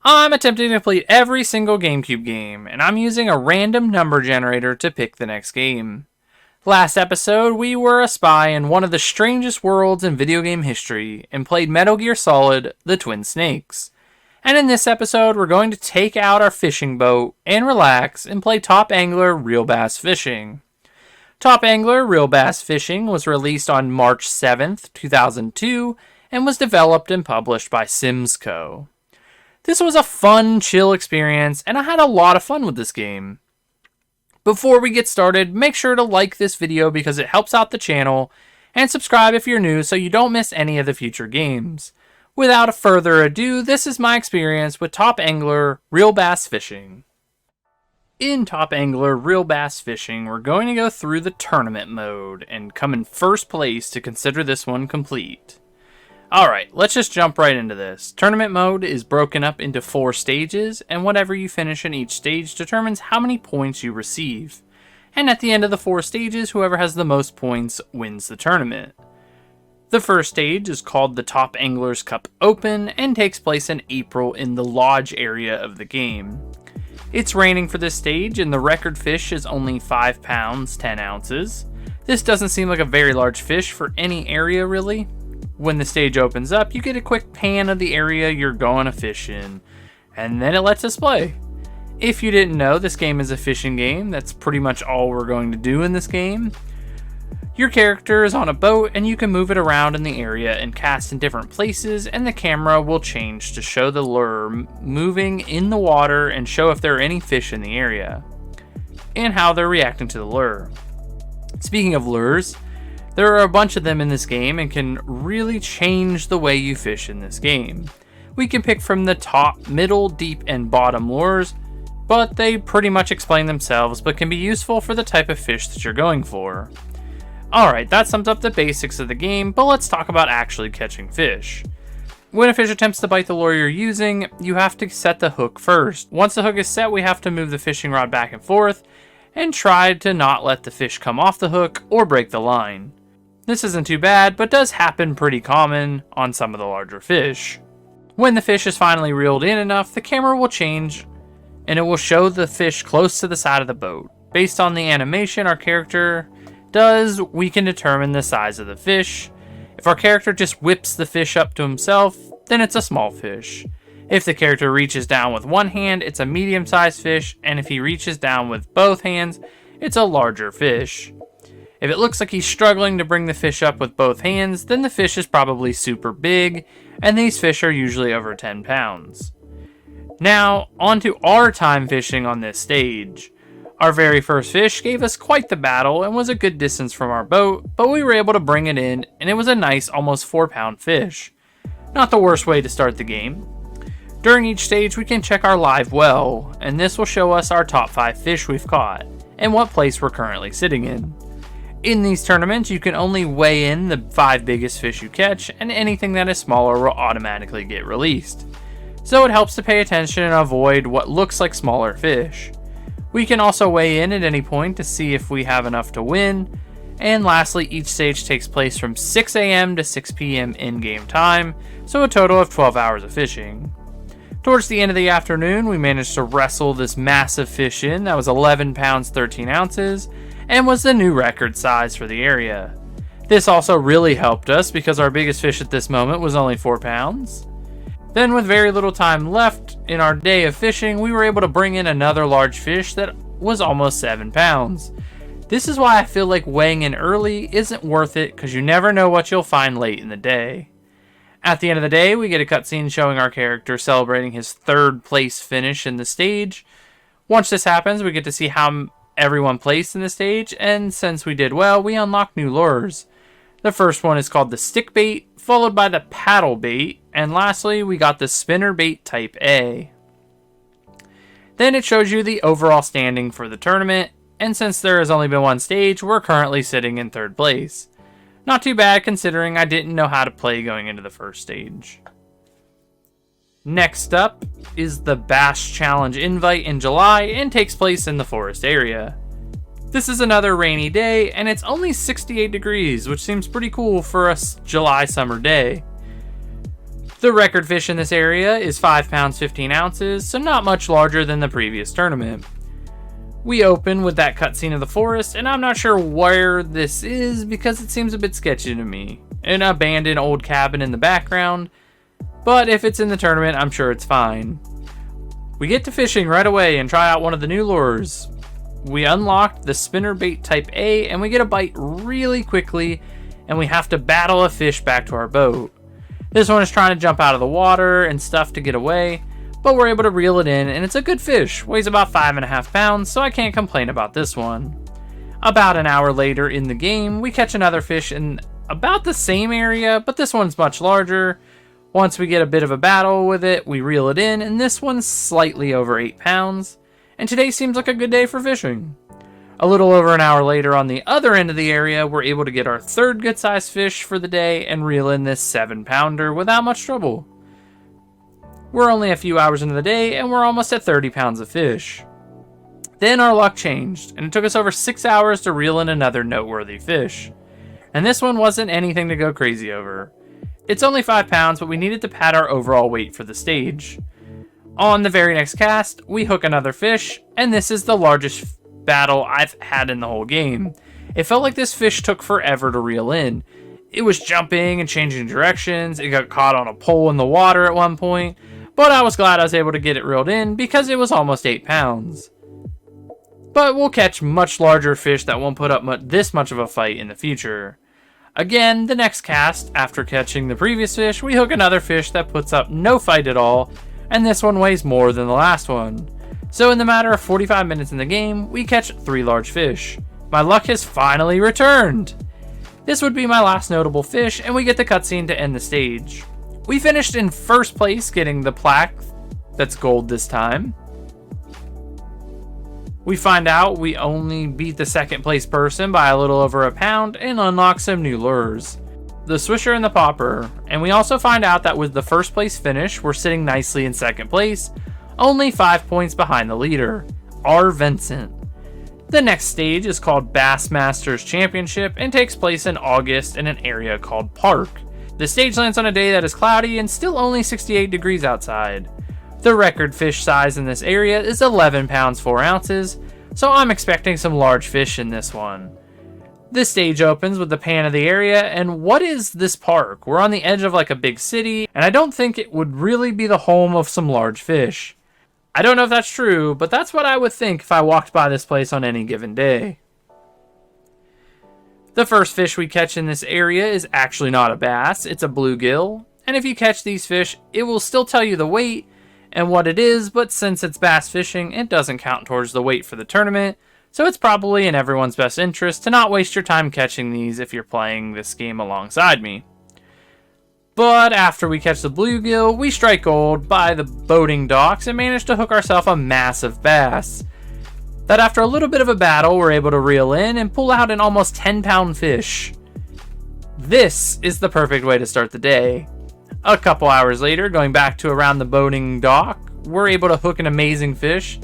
I'm attempting to complete every single GameCube game, and I'm using a random number generator to pick the next game. Last episode, we were a spy in one of the strangest worlds in video game history and played Metal Gear Solid: The Twin Snakes. And in this episode, we're going to take out our fishing boat and relax and play Top Angler Real Bass Fishing. Top Angler Real Bass Fishing was released on March 7th, 2002, and was developed and published by Sims Co. This was a fun, chill experience, and I had a lot of fun with this game. Before we get started, make sure to like this video because it helps out the channel, and subscribe if you're new so you don't miss any of the future games. Without further ado, this is my experience with Top Angler Real Bass Fishing. In Top Angler Real Bass Fishing, we're going to go through the tournament mode and come in first place to consider this one complete. Alright, let's just jump right into this. Tournament mode is broken up into 4 stages, and whatever you finish in each stage determines how many points you receive. And at the end of the 4 stages, whoever has the most points wins the tournament. The first stage is called the Top Anglers Cup Open and takes place in April in the lodge area of the game. It's raining for this stage, and the record fish is only 5 pounds 10 ounces. This doesn't seem like a very large fish for any area really. When the stage opens up, you get a quick pan of the area you're going to fish in, and then it lets us play. If you didn't know, this game is a fishing game. That's pretty much all we're going to do in this game. Your character is on a boat, and you can move it around in the area and cast in different places, and the camera will change to show the lure moving in the water and show if there are any fish in the area, and how they're reacting to the lure. Speaking of lures, there are a bunch of them in this game and can really change the way you fish in this game. We can pick from the top, middle, deep, and bottom lures, but they pretty much explain themselves but can be useful for the type of fish that you're going for. Alright, that sums up the basics of the game, but let's talk about actually catching fish. When a fish attempts to bite the lure you're using, you have to set the hook first. Once the hook is set, we have to move the fishing rod back and forth and try to not let the fish come off the hook or break the line. This isn't too bad, but does happen pretty common on some of the larger fish. When the fish is finally reeled in enough, the camera will change and it will show the fish close to the side of the boat. Based on the animation our character does, we can determine the size of the fish. If our character just whips the fish up to himself, then it's a small fish. If the character reaches down with one hand, it's a medium-sized fish, and if he reaches down with both hands, it's a larger fish. If it looks like he's struggling to bring the fish up with both hands, then the fish is probably super big, and these fish are usually over 10 pounds. Now, on to our time fishing on this stage. Our very first fish gave us quite the battle and was a good distance from our boat, but we were able to bring it in, and it was a nice almost 4-pound fish. Not the worst way to start the game. During each stage we can check our live well, and this will show us our top 5 fish we've caught, and what place we're currently sitting in. In these tournaments you can only weigh in the 5 biggest fish you catch, and anything that is smaller will automatically get released. So it helps to pay attention and avoid what looks like smaller fish. We can also weigh in at any point to see if we have enough to win. And lastly, each stage takes place from 6 AM to 6 PM in-game time, so a total of 12 hours of fishing. Towards the end of the afternoon, we managed to wrestle this massive fish in that was 11 pounds 13 ounces and was the new record size for the area. This also really helped us because our biggest fish at this moment was only 4 pounds. Then with very little time left in our day of fishing, we were able to bring in another large fish that was almost 7 pounds. This is why I feel like weighing in early isn't worth it because you never know what you'll find late in the day. At the end of the day, we get a cutscene showing our character celebrating his 3rd place finish in the stage. Once this happens, we get to see how everyone placed in the stage, and since we did well, we unlock new lures. The first one is called the stick bait, followed by the paddle bait, and lastly we got the spinner bait type A. Then it shows you the overall standing for the tournament, and since there has only been one stage, we're currently sitting in 3rd place. Not too bad considering I didn't know how to play going into the first stage. Next up is the Bass Challenge invite in July and takes place in the forest area. This is another rainy day, and it's only 68 degrees, which seems pretty cool for a July summer day. The record fish in this area is 5 pounds 15 ounces, so not much larger than the previous tournament. We open with that cutscene of the forest, and I'm not sure where this is because it seems a bit sketchy to me. An abandoned old cabin in the background, but if it's in the tournament, I'm sure it's fine. We get to fishing right away and try out one of the new lures. We unlocked the spinnerbait type A, and we get a bite really quickly, and we have to battle a fish back to our boat. This one is trying to jump out of the water and stuff to get away, but we're able to reel it in, and it's a good fish. Weighs about 5.5 pounds, so I can't complain about this one. About an hour later in the game, we catch another fish in about the same area, but this one's much larger. Once we get a bit of a battle with it, we reel it in, and this one's slightly over 8 pounds. And today seems like a good day for fishing. A little over an hour later on the other end of the area, we're able to get our third good sized fish for the day and reel in this 7-pounder without much trouble. We're only a few hours into the day, and we're almost at 30 pounds of fish. Then our luck changed, and it took us over 6 hours to reel in another noteworthy fish. And this one wasn't anything to go crazy over. It's only 5 pounds, but we needed to pad our overall weight for the stage. On the very next cast, we hook another fish, and this is the largest battle I've had in the whole game. It felt like this fish took forever to reel in. It was jumping and changing directions, it got caught on a pole in the water at one point, but I was glad I was able to get it reeled in because it was almost 8 pounds. But we'll catch much larger fish that won't put up this much of a fight in the future. Again, the next cast, after catching the previous fish, we hook another fish that puts up no fight at all, and this one weighs more than the last one. So in the matter of 45 minutes in the game, we catch 3 large fish. My luck has finally returned! This would be my last notable fish, and we get the cutscene to end the stage. We finished in first place, getting the plaque that's gold this time. We find out we only beat the second place person by a little over a pound and unlock some new lures, the Swisher and the Popper, and we also find out that with the first place finish, we're sitting nicely in second place, only 5 points behind the leader, R. Vincent. The next stage is called Bassmasters Championship and takes place in August in an area called Park. The stage lands on a day that is cloudy and still only 68 degrees outside. The record fish size in this area is 11 pounds 4 ounces, so I'm expecting some large fish in this one. This stage opens with the pan of the area, and what is this park? We're on the edge of like a big city, and I don't think it would really be the home of some large fish. I don't know if that's true, but that's what I would think if I walked by this place on any given day. The first fish we catch in this area is actually not a bass, it's a bluegill, and if you catch these fish, it will still tell you the weight and what it is, but since it's bass fishing, it doesn't count towards the weight for the tournament, so it's probably in everyone's best interest to not waste your time catching these if you're playing this game alongside me. But after we catch the bluegill, we strike gold by the boating docks and manage to hook ourselves a massive bass. That after a little bit of a battle, we're able to reel in and pull out an almost 10-pound fish. This is the perfect way to start the day. A couple hours later, going back to around the boating dock, we're able to hook an amazing fish.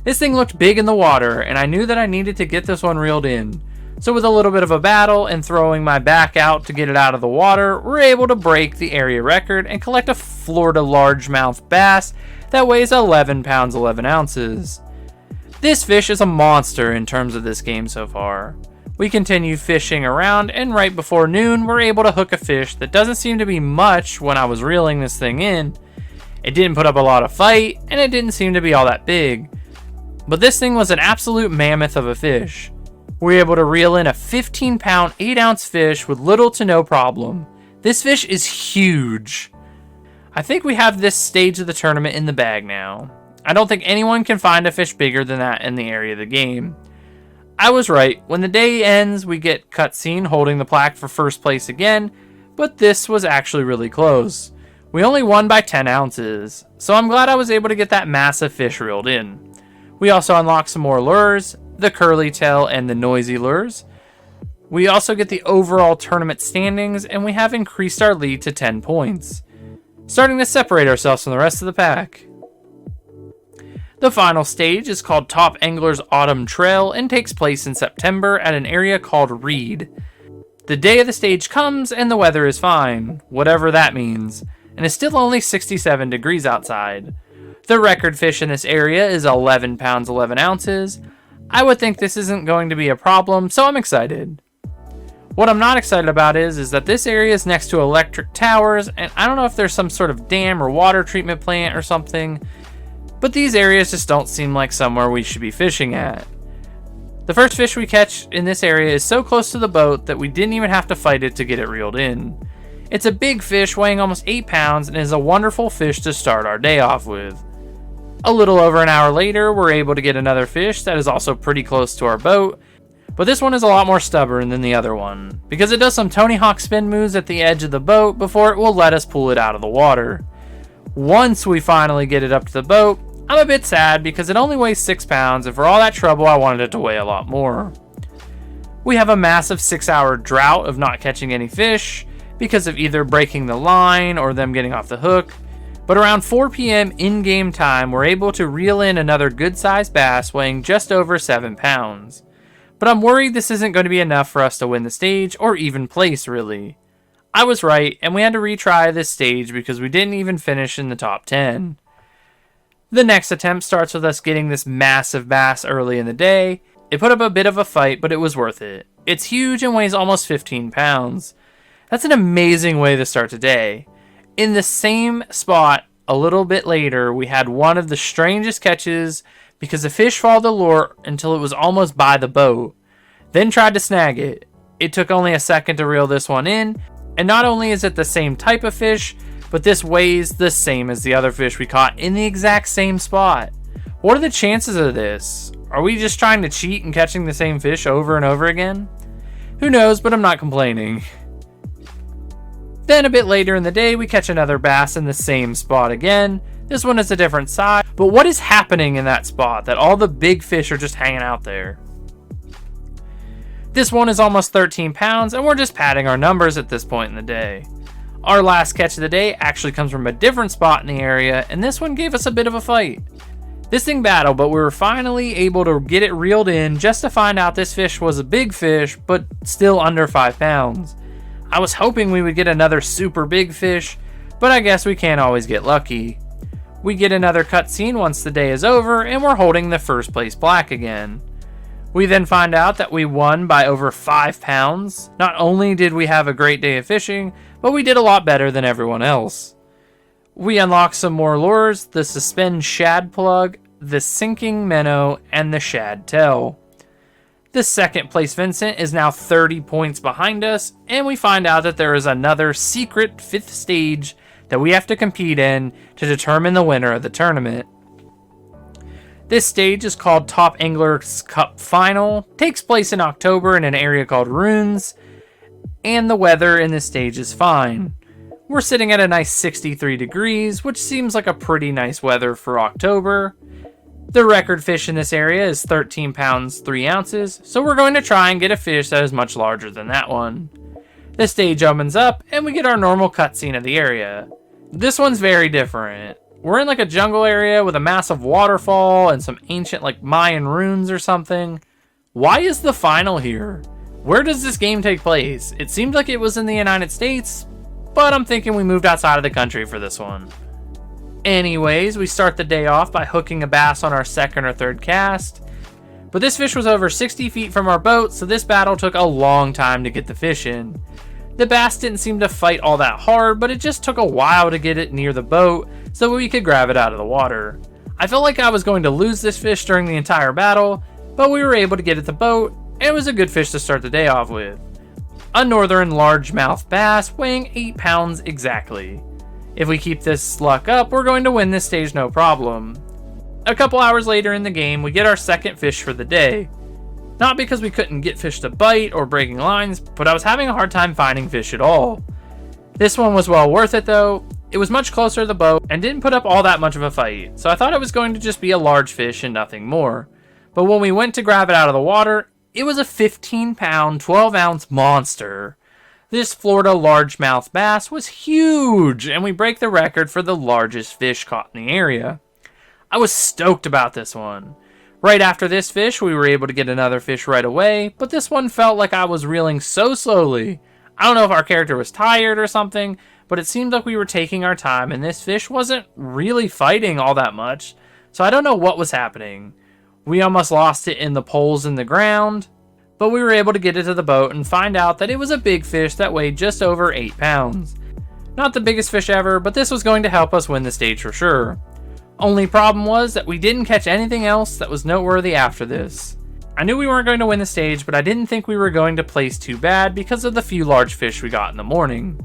This thing looked big in the water, and I knew that I needed to get this one reeled in. So with a little bit of a battle and throwing my back out to get it out of the water, we're able to break the area record and collect a Florida largemouth bass that weighs 11 pounds 11 ounces. This fish is a monster in terms of this game so far. We continue fishing around, and right before noon, we're able to hook a fish that doesn't seem to be much when I was reeling this thing in. It didn't put up a lot of fight, and it didn't seem to be all that big. But this thing was an absolute mammoth of a fish. We were able to reel in a 15-pound, 8-ounce fish with little to no problem. This fish is huge. I think we have this stage of the tournament in the bag now. I don't think anyone can find a fish bigger than that in the area of the game. I was right. When the day ends, we get cutscene holding the plaque for first place again, but this was actually really close. We only won by 10 ounces, so I'm glad I was able to get that massive fish reeled in. We also unlock some more lures, the curly tail and the noisy lures. We also get the overall tournament standings, and we have increased our lead to 10 points, starting to separate ourselves from the rest of the pack. The final stage is called Top Angler's Autumn Trail and takes place in September at an area called Reed. The day of the stage comes and the weather is fine, whatever that means. and it's still only 67 degrees outside. The record fish in this area is 11 pounds 11 ounces. I would think this isn't going to be a problem, so I'm excited. What I'm not excited about is that this area is next to electric towers, and I don't know if there's some sort of dam or water treatment plant or something, but these areas just don't seem like somewhere we should be fishing at. The first fish we catch in this area is so close to the boat that we didn't even have to fight it to get it reeled in. It's a big fish weighing almost 8 pounds and is a wonderful fish to start our day off with. A little over an hour later, we're able to get another fish that is also pretty close to our boat, but this one is a lot more stubborn than the other one, because it does some Tony Hawk spin moves at the edge of the boat before it will let us pull it out of the water. Once we finally get it up to the boat, I'm a bit sad because it only weighs 6 pounds, and for all that trouble I wanted it to weigh a lot more. We have a massive 6-hour drought of not catching any fish because of either breaking the line or them getting off the hook, but around 4 p.m. in-game time we're able to reel in another good-sized bass weighing just over 7 pounds. But I'm worried this isn't going to be enough for us to win the stage or even place really. I was right, and we had to retry this stage because we didn't even finish in the top 10. The next attempt starts with us getting this massive bass early in the day. It put up a bit of a fight, but it was worth it. It's huge and weighs almost 15 pounds. That's an amazing way to start the day. In the same spot, a little bit later, we had one of the strangest catches because the fish followed the lure until it was almost by the boat, then tried to snag it. It took only a second to reel this one in, and not only is it the same type of fish, but this weighs the same as the other fish we caught in the exact same spot. What are the chances of this? Are we just trying to cheat and catching the same fish over and over again? Who knows, but I'm not complaining. Then a bit later in the day, we catch another bass in the same spot again. This one is a different size, but what is happening in that spot that all the big fish are just hanging out there? This one is almost 13 pounds, and we're just padding our numbers at this point in the day. Our last catch of the day actually comes from a different spot in the area, and this one gave us a bit of a fight. This thing battled, but we were finally able to get it reeled in just to find out this fish was a big fish, but still under 5 pounds. I was hoping we would get another super big fish, but I guess we can't always get lucky. We get another cutscene once the day is over, and we're holding the first place plaque again. We then find out that we won by over 5 pounds. Not only did we have a great day of fishing, but we did a lot better than everyone else. We unlock some more lures: the suspend shad plug, the sinking minnow, and the shad tail. The second place Vincent is now 30 points behind us, and we find out that there is another secret 5th stage that we have to compete in to determine the winner of the tournament. This stage is called Top Angler's Cup Final, takes place in October in an area called Runes, and the weather in this stage is fine. We're sitting at a nice 63 degrees, which seems like a pretty nice weather for October. The record fish in this area is 13 pounds 3 ounces, so we're going to try and get a fish that is much larger than that one. The stage opens up, and we get our normal cutscene of the area. This one's very different. We're in like a jungle area with a massive waterfall and some ancient like Mayan ruins or something. Why is the final here? Where does this game take place? It seemed like it was in the United States, but I'm thinking we moved outside of the country for this one. Anyways, we start the day off by hooking a bass on our second or third cast, but this fish was over 60 feet from our boat, so this battle took a long time to get the fish in. The bass didn't seem to fight all that hard, but it just took a while to get it near the boat so we could grab it out of the water. I felt like I was going to lose this fish during the entire battle, but we were able to get it to the boat, and it was a good fish to start the day off with. A northern largemouth bass weighing 8 pounds exactly. If we keep this luck up, we're going to win this stage no problem. A couple hours later in the game, we get our second fish for the day. Not because we couldn't get fish to bite or breaking lines, but I was having a hard time finding fish at all. This one was well worth it though. It was much closer to the boat and didn't put up all that much of a fight, so I thought it was going to just be a large fish and nothing more. But when we went to grab it out of the water, it was a 15 pound, 12 ounce monster. This Florida largemouth bass was huge, and we break the record for the largest fish caught in the area. I was stoked about this one. Right after this fish, we were able to get another fish right away, but this one felt like I was reeling so slowly. I don't know if our character was tired or something, but it seemed like we were taking our time and this fish wasn't really fighting all that much, so I don't know what was happening. We almost lost it in the poles in the ground, but we were able to get it to the boat and find out that it was a big fish that weighed just over 8 pounds. Not the biggest fish ever, but this was going to help us win the stage for sure. Only problem was that we didn't catch anything else that was noteworthy after this. I knew we weren't going to win the stage, but I didn't think we were going to place too bad because of the few large fish we got in the morning.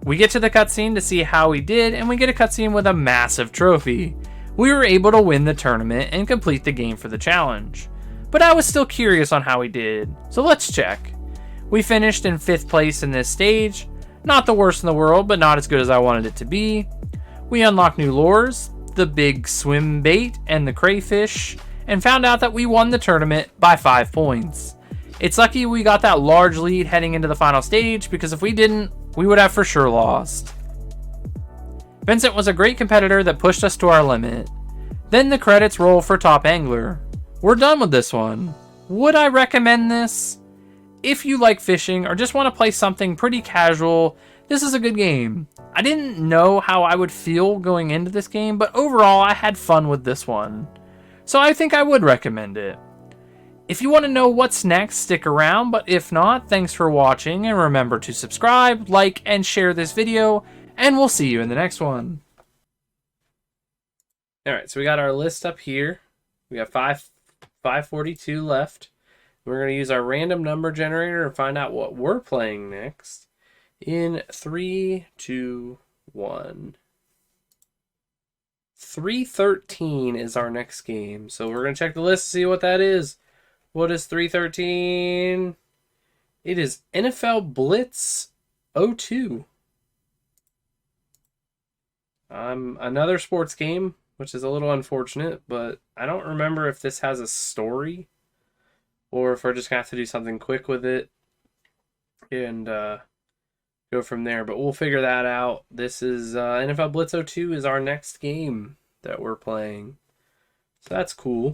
We get to the cutscene to see how we did, and we get a cutscene with a massive trophy. We were able to win the tournament and complete the game for the challenge. But I was still curious on how we did, so let's check. We finished in 5th place in this stage. Not the worst in the world, but not as good as I wanted it to be. We unlocked new lures, the big swim bait and the crayfish, and found out that we won the tournament by 5 points. It's lucky we got that large lead heading into the final stage, because if we didn't, we would have for sure lost. Vincent was a great competitor that pushed us to our limit. Then the credits roll for Top Angler. We're done with this one. Would I recommend this? If you like fishing or just want to play something pretty casual, this is a good game. I didn't know how I would feel going into this game, but overall I had fun with this one. So I think I would recommend it. If you want to know what's next, stick around, but if not, thanks for watching, and remember to subscribe, like, and share this video, and we'll see you in the next one. Alright, so we got our list up here. We got 542 left. We're going to use our random number generator and find out what we're playing next. In 3, 2, 1. 313 is our next game. So we're going to check the list to see what that is. What is 313? It is NFL Blitz 02. Another sports game, which is a little unfortunate, but I don't remember if this has a story or if we're just going to have to do something quick with it and go from there. But we'll figure that out. This is NFL Blitz 02 is our next game that we're playing. So that's cool.